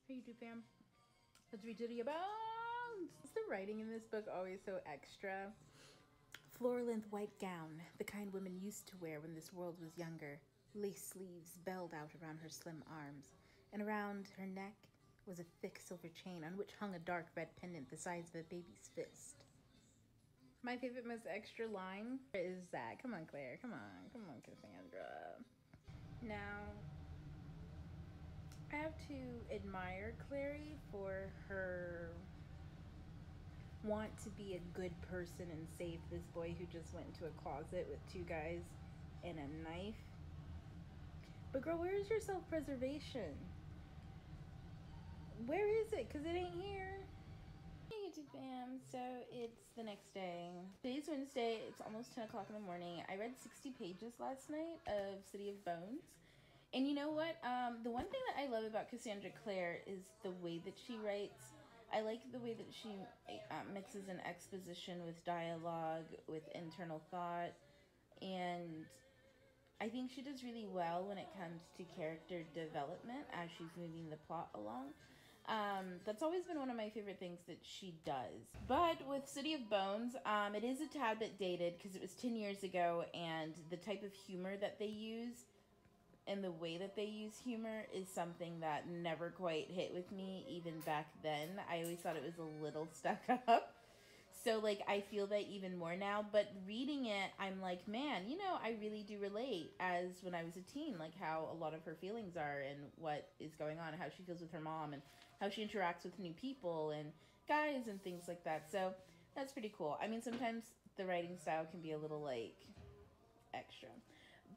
Hey YouTube fam, let's read City of Bones. Is the writing in this book always so extra? Floor-length white gown, the kind women used to wear when this world was younger. Lace sleeves belled out around her slim arms, and around her neck was a thick silver chain on which hung a dark red pendant the size of a baby's fist. My favorite, most extra line is that, come on Claire, come on Cassandra. Now, I have to admire Clary for her want to be a good person and save this boy who just went into a closet with two guys and a knife. But girl, where is your self-preservation? Where is it? Because it ain't here. Hey YouTube fam, so it's the next day. Today's Wednesday, it's almost 10 o'clock in the morning. I read 60 pages last night of City of Bones. And you know what? The one thing that I love about Cassandra Clare is the way that she writes. I like the way that she mixes an exposition with dialogue, with internal thought, and I think she does really well when it comes to character development as she's moving the plot along. That's always been one of my favorite things that she does. But with City of Bones, it is a tad bit dated because it was 10 years ago, and the type of humor that they use and the way that they use humor is something that never quite hit with me even back then. I always thought it was a little stuck up. So, like, I feel that even more now. But reading it, I'm like, man, you know, I really do relate as when I was a teen, like how a lot of her feelings are and what is going on, how she feels with her mom and how she interacts with new people and guys and things like that. So that's pretty cool. I mean, sometimes the writing style can be a little, like, extra.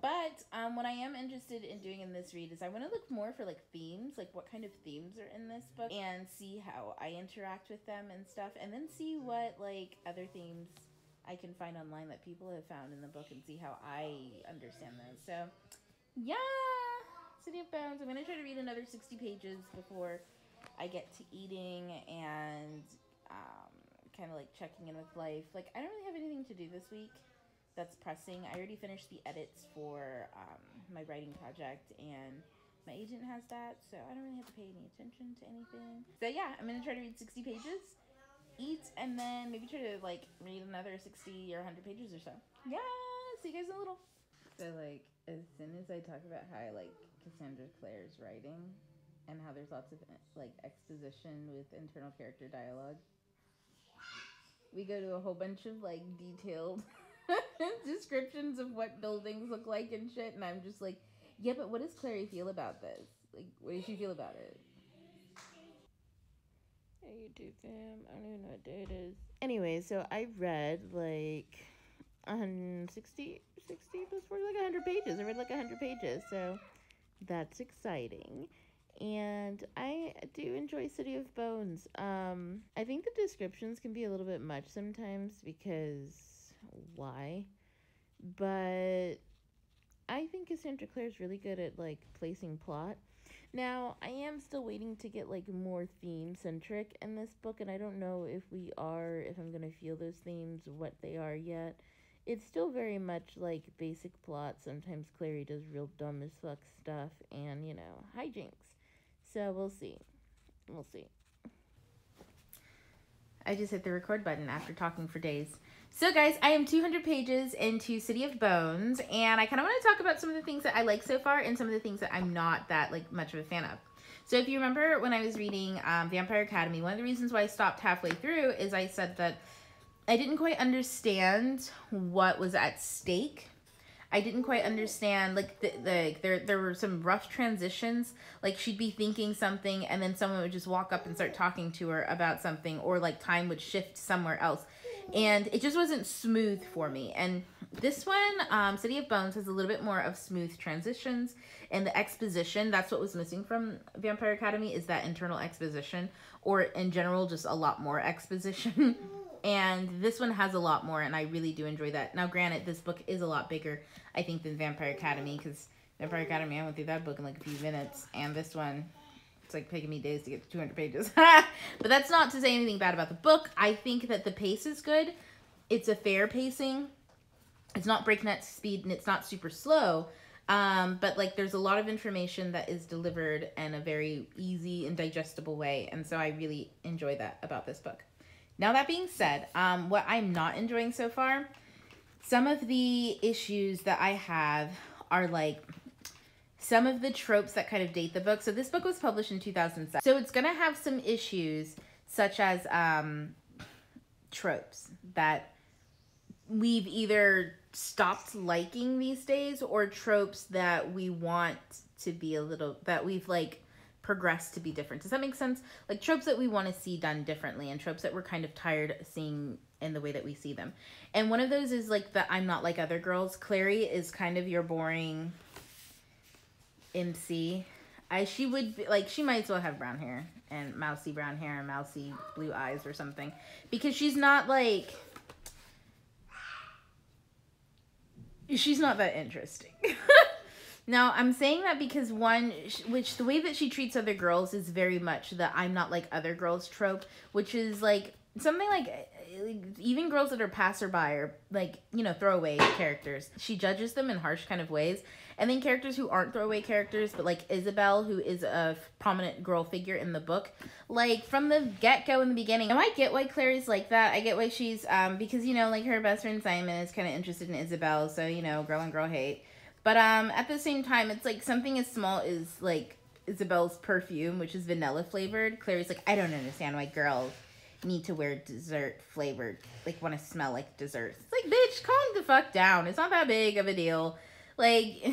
But what I am interested in doing in this read is I want to look more for like themes, like what kind of themes are in this book, and see how I interact with them and stuff, and then see what like other themes I can find online that people have found in the book and see how I understand those. So yeah, City of Bones. I'm going to try to read another 60 pages before I get to eating and kind of like checking in with life. Like I don't really have anything to do this week that's pressing. I already finished the edits for my writing project, and my agent has that, so I don't really have to pay any attention to anything. So yeah, I'm gonna try to read 60 pages, eat, and then maybe try to like read another 60 or 100 pages or so. Yeah, see you guys in a little. So like, as soon as I talk about how I like Cassandra Clare's writing and how there's lots of like exposition with internal character dialogue, we go to a whole bunch of like detailed descriptions of what buildings look like and shit, and I'm just like, yeah, but what does Clary feel about this? Like, what does she feel about it? Hey YouTube fam, I don't even know what day it is. Anyway, so I read like 60 plus 40, like 100 pages. I read like 100 pages, so that's exciting. And I do enjoy City of Bones. I think the descriptions can be a little bit much sometimes because why? But I think Cassandra Clare's really good at like placing plot. Now, I am still waiting to get like more theme centric in this book, and I don't know if I'm gonna feel those themes, what they are yet. It's still very much like basic plot. Sometimes Clary does real dumb as fuck stuff and, you know, hijinks. So we'll see. We'll see. I just hit the record button after talking for days. So guys, I am 200 pages into City of Bones, and I kind of want to talk about some of the things that I like so far and some of the things that I'm not that like much of a fan of. So if you remember when I was reading Vampire Academy, one of the reasons why I stopped halfway through is I said that I didn't quite understand what was at stake. I didn't quite understand, like, there were some rough transitions. Like, she'd be thinking something, and then someone would just walk up and start talking to her about something, or, like, time would shift somewhere else. And it just wasn't smooth for me. And this one, City of Bones, has a little bit more of smooth transitions. And the exposition, that's what was missing from Vampire Academy, is that internal exposition. Or, in general, just a lot more exposition. And this one has a lot more, and I really do enjoy that. Now, granted, this book is a lot bigger, I think, than Vampire Academy, because Vampire Academy, I went through that book in like a few minutes, and this one, it's like taking me days to get to 200 pages. But that's not to say anything bad about the book. I think that the pace is good. It's a fair pacing. It's not breakneck speed, and it's not super slow. But like there's a lot of information that is delivered in a very easy and digestible way, and so I really enjoy that about this book. Now that being said, what I'm not enjoying so far, some of the issues that I have are like some of the tropes that kind of date the book. So this book was published in 2007. So it's going to have some issues such as tropes that we've either stopped liking these days, or tropes that we want to be a little, that we've like progressed to be different. Does that make sense? Like tropes that we want to see done differently, and tropes that we're kind of tired of seeing in the way that we see them. And one of those is like the I'm not like other girls. Clary is kind of your boring MC. She would be like, she might as well have brown hair and mousy brown hair and mousy blue eyes or something, because she's not like, she's not that interesting. Now, I'm saying that because one, which the way that she treats other girls is very much the I'm not like other girls trope, which is like something like even girls that are passerby or like, you know, throwaway characters. She judges them in harsh kind of ways. And then characters who aren't throwaway characters, but like Isabel, who is a prominent girl figure in the book, like from the get-go in the beginning. And I get why Clary's like that. I get why she's, because, you know, like her best friend Simon is kind of interested in Isabel. So, you know, girl and girl hate. But at the same time, it's like something as small as like Isabel's perfume, which is vanilla flavored. Clary's like, I don't understand why girls need to wear dessert flavored, like want to smell like desserts. It's like, bitch, calm the fuck down. It's not that big of a deal. Like,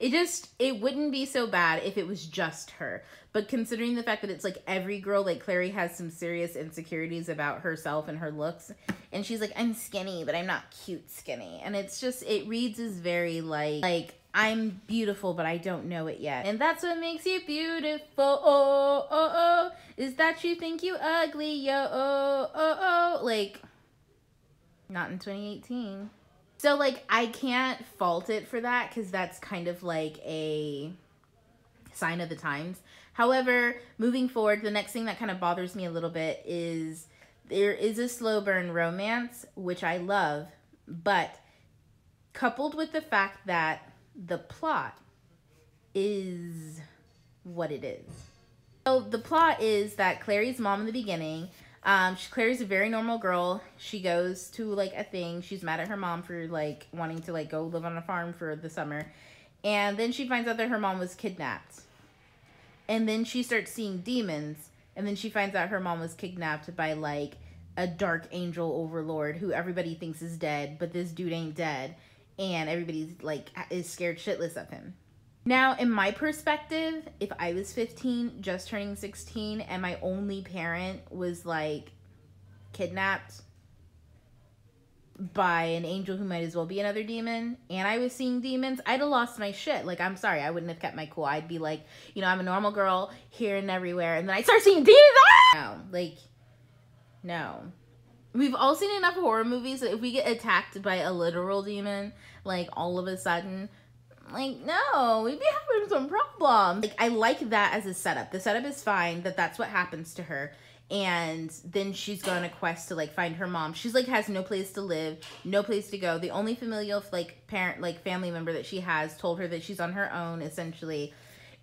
it wouldn't be so bad if it was just her. But considering the fact that it's like every girl, like Clary has some serious insecurities about herself and her looks. And she's like, I'm skinny, but I'm not cute skinny. And it's just, it reads as very like I'm beautiful, but I don't know it yet. And that's what makes you beautiful, oh, oh, oh, is that you think you ugly, yo, oh, oh, oh. Like, not in 2018. So, like, I can't fault it for that, because that's kind of like a sign of the times. However, moving forward, the next thing that kind of bothers me a little bit is there is a slow burn romance, which I love, but coupled with the fact that the plot is what it is. So the plot is that Clary's mom in the beginning, Clary's a very normal girl. She goes to like a thing. She's mad at her mom for like wanting to like go live on a farm for the summer. And then she finds out that her mom was kidnapped. And then she starts seeing demons. And then she finds out her mom was kidnapped by like a dark angel overlord who everybody thinks is dead, but this dude ain't dead. And everybody's like is scared shitless of him. Now, in my perspective, if I was 15, just turning 16, and my only parent was, like, kidnapped by an angel who might as well be another demon, and I was seeing demons, I'd have lost my shit. Like, I'm sorry, I wouldn't have kept my cool. I'd be like, you know, I'm a normal girl here and everywhere, and then I start seeing demons. No, like, no. We've all seen enough horror movies that if we get attacked by a literal demon, like, all of a sudden, like, no, we'd be having some problems. Like, I like that as a setup. The setup is fine, that's what happens to her. And then she's going on a quest to, like, find her mom. She's, like, has no place to live, no place to go. The only familial, like, parent, like, family member that she has told her that she's on her own, essentially.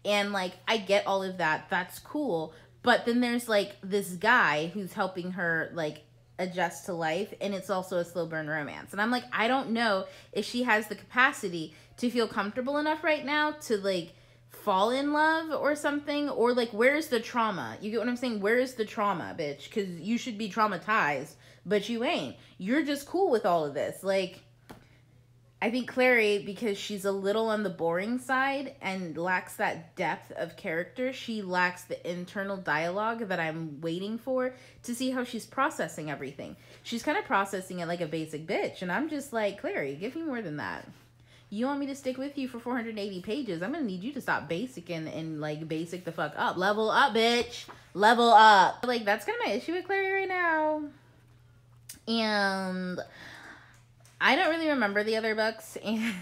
And, like, I get all of that. That's cool. But then there's, like, this guy who's helping her, like, adjust to life. And it's also a slow burn romance. And I'm like, I don't know if she has the capacity to feel comfortable enough right now to, like, fall in love or something, or, like, where's the trauma? You get what I'm saying? Where is the trauma, bitch? Because you should be traumatized, but you ain't. You're just cool with all of this. Like, I think Clary, because she's a little on the boring side and lacks that depth of character, she lacks the internal dialogue that I'm waiting for to see how she's processing everything. She's kind of processing it like a basic bitch, and I'm just like, Clary, give me more than that. You want me to stick with you for 480 pages? I'm going to need you to stop basicing and, like, basic the fuck up. Level up, bitch. Level up. Like, that's kind of my issue with Clary right now. And I don't really remember the other books. And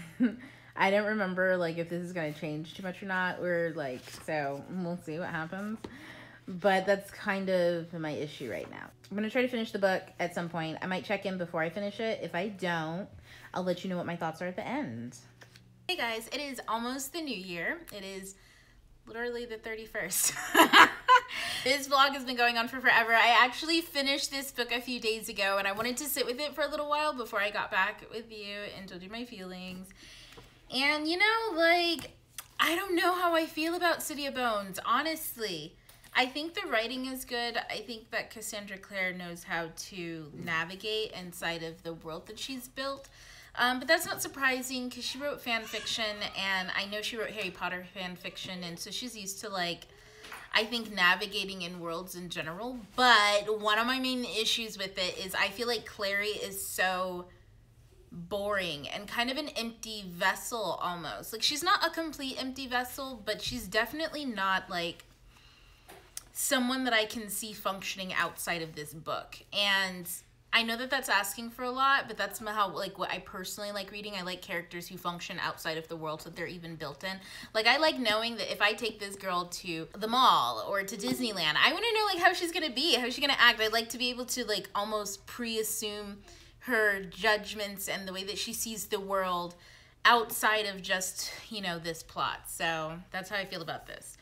I don't remember, like, if this is going to change too much or not. Or, like, so we'll see what happens. But that's kind of my issue right now. I'm going to try to finish the book at some point. I might check in before I finish it. If I don't, I'll let you know what my thoughts are at the end. Hey guys, it is almost the new year. It is literally the 31st. This vlog has been going on for forever. I actually finished this book a few days ago and I wanted to sit with it for a little while before I got back with you and told you my feelings. And you know, like, I don't know how I feel about City of Bones, honestly. I think the writing is good. I think that Cassandra Clare knows how to navigate inside of the world that she's built. But that's not surprising because she wrote fan fiction, and I know she wrote Harry Potter fan fiction, and so she's used to, like, I think navigating in worlds in general. But one of my main issues with it is I feel like Clary is so boring and kind of an empty vessel almost. Like, she's not a complete empty vessel, but she's definitely not, like, someone that I can see functioning outside of this book. And I know that that's asking for a lot, but that's how, like, what I personally like reading. I like characters who function outside of the world that they're even built in. Like, I like knowing that if I take this girl to the mall or to Disneyland, I want to know, like, how she's going to be, how she's going to act. I like to be able to, like, almost pre-assume her judgments and the way that she sees the world outside of just, you know, this plot. So that's how I feel about this.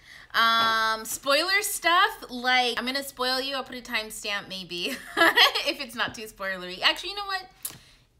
Spoiler stuff, like, I'm gonna spoil you. I'll put a timestamp maybe if it's not too spoilery. Actually, you know what?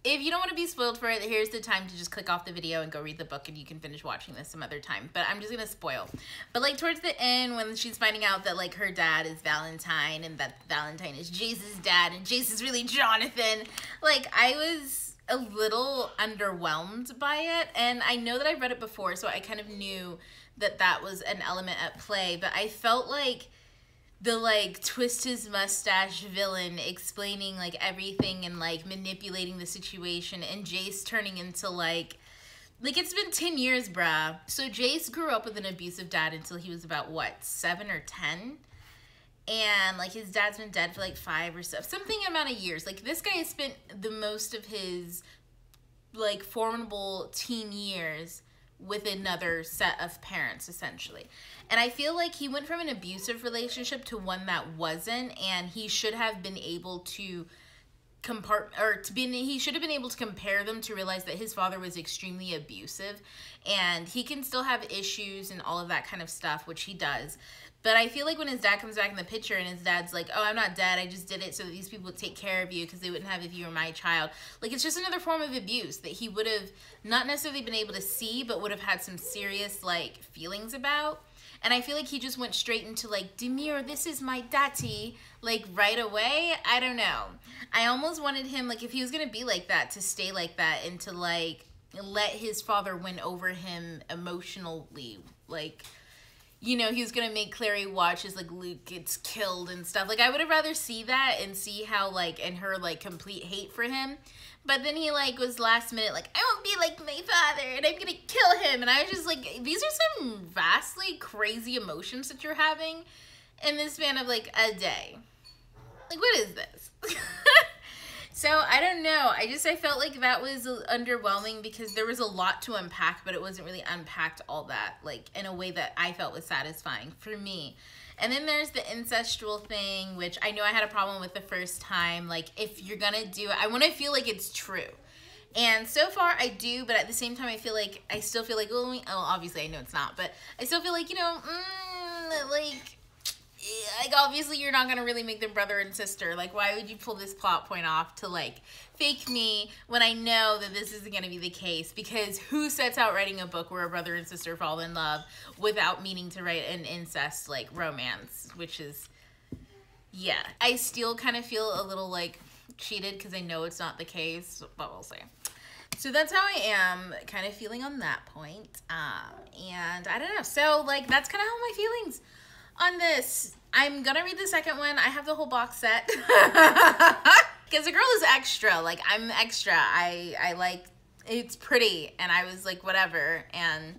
If you don't want to be spoiled for it, here's the time to just click off the video and go read the book, and you can finish watching this some other time. But I'm just gonna spoil. But, like, towards the end, when she's finding out that, like, her dad is Valentine and that Valentine is Jace's dad and Jace is really Jonathan, like, I was a little underwhelmed by it. And I know that I've read it before, so I kind of knew that that was an element at play, but I felt like the, like, twist his mustache villain explaining, like, everything and, like, manipulating the situation, and Jace turning into, like, it's been 10 years, bruh. So Jace grew up with an abusive dad until he was about, what, 7 or 10? And, like, his dad's been dead for, like, 5 or so, something amount of years. Like, this guy has spent the most of his, like, formidable teen years with another set of parents, essentially. And I feel like he went from an abusive relationship to one that wasn't, and he should have been able to he should have been able to compare them to realize that his father was extremely abusive, and he can still have issues and all of that kind of stuff, which he does. But I feel like when his dad comes back in the picture and his dad's like, oh, I'm not dead, I just did it so that these people would take care of you because they wouldn't have if you were my child. Like, it's just another form of abuse that he would have not necessarily been able to see, but would have had some serious, like, feelings about. And I feel like he just went straight into, like, Demir, this is my daddy, like, right away. I don't know. I almost wanted him, like, if he was going to be like that, to stay like that and to, like, let his father win over him emotionally, like, you know, he was going to make Clary watch as, like, Luke gets killed and stuff. Like, I would have rather see that and see how, like, and her, like, complete hate for him. But then he, like, was last minute, like, I won't be like my father and I'm going to kill him. And I was just like, these are some vastly crazy emotions that you're having in the span of, like, a day. Like, what is this? So, I don't know. I felt like that was underwhelming because there was a lot to unpack, but it wasn't really unpacked all that, like, in a way that I felt was satisfying for me. And then there's the incestual thing, which I know I had a problem with the first time. Like, if you're gonna do it, I want to feel like it's true. And so far, I do, but at the same time, I still feel like, well, obviously I know it's not, but I still feel like, you know, like, obviously you're not gonna really make them brother and sister. Like, why would you pull this plot point off to, like, fake me when I know that this isn't gonna be the case? Because who sets out writing a book where a brother and sister fall in love without meaning to write an incest, like, romance? Which is, yeah. I still kind of feel a little, like, cheated because I know it's not the case, but we'll see. So that's how I am kind of feeling on that point. And I don't know. So, like, that's kind of how my feelings on this. I'm gonna read the second one. I have the whole box set because the girl is extra. Like, I'm extra. I like, it's pretty, and I was like, whatever. And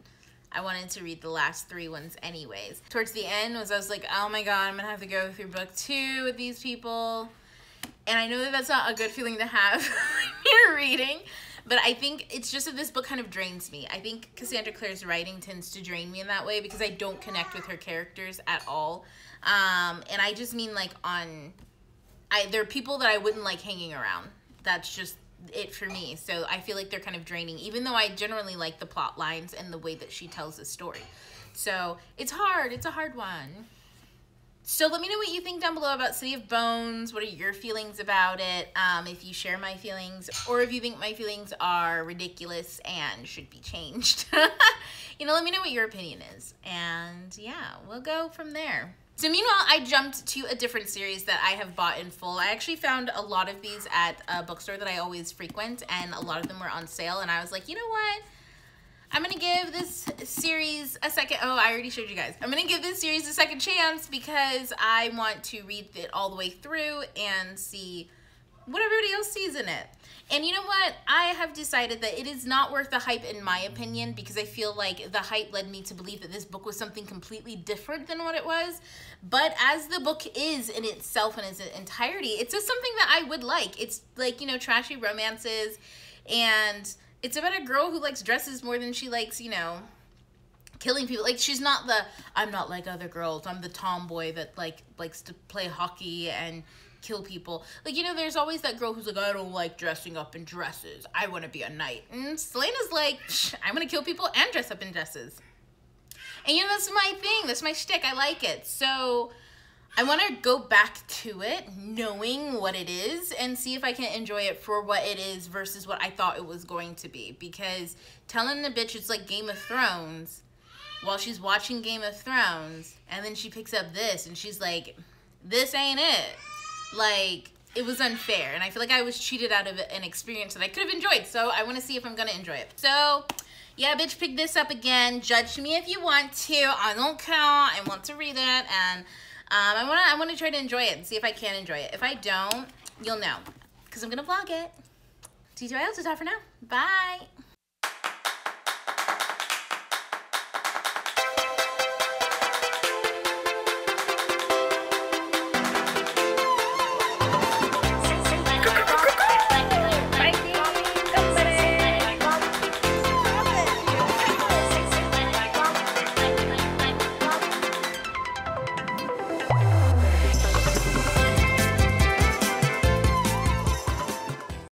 I wanted to read the last 3 ones anyways. Towards the end I was like, oh my god, I'm gonna have to go through book 2 with these people. And I know that that's not a good feeling to have when you're reading, but I think it's just that this book kind of drains me. I think Cassandra Clare's writing tends to drain me in that way because I don't connect with her characters at all. And I just mean, like, there are people that I wouldn't like hanging around. That's just it for me. So I feel like they're kind of draining, even though I generally like the plot lines and the way that she tells the story. So it's hard. It's a hard one. So let me know what you think down below about City of Bones. What are your feelings about it? If you share my feelings, or if you think my feelings are ridiculous and should be changed. You know, let me know what your opinion is. And yeah, we'll go from there. So meanwhile, I jumped to a different series that I have bought in full. I actually found a lot of these at a bookstore that I always frequent, and a lot of them were on sale. And I was like, you know what? I'm going to give this series a second. Oh, I already showed you guys. I'm going to give this series a second chance because I want to read it all the way through and see what everybody else sees in it. And you know what? I have decided that it is not worth the hype in my opinion, because I feel like the hype led me to believe that this book was something completely different than what it was. But as the book is in itself and its entirety, it's just something that I would like. It's like, you know, trashy romances, and it's about a girl who likes dresses more than she likes, you know, killing people. Like, she's not the, I'm not like other girls, I'm the tomboy that like likes to play hockey and kill people. Like, you know, there's always that girl who's like, I don't like dressing up in dresses, I want to be a knight. And Selena's like, I'm gonna kill people and dress up in dresses. And you know, that's my thing, that's my shtick, I like it. So I want to go back to it knowing what it is and see if I can enjoy it for what it is versus what I thought it was going to be. Because telling the bitch it's like Game of Thrones while she's watching Game of Thrones, and then she picks up this and she's like, this ain't it. Like, it was unfair, and I feel like I was cheated out of an experience that I could have enjoyed. So I want to see if I'm going to enjoy it. So yeah, bitch, pick this up again. Judge me if you want to. I don't care. I want to read it, and I want to try to enjoy it and see if I can enjoy it. If I don't, you'll know, because I'm going to vlog it. TTYL, for now. Bye.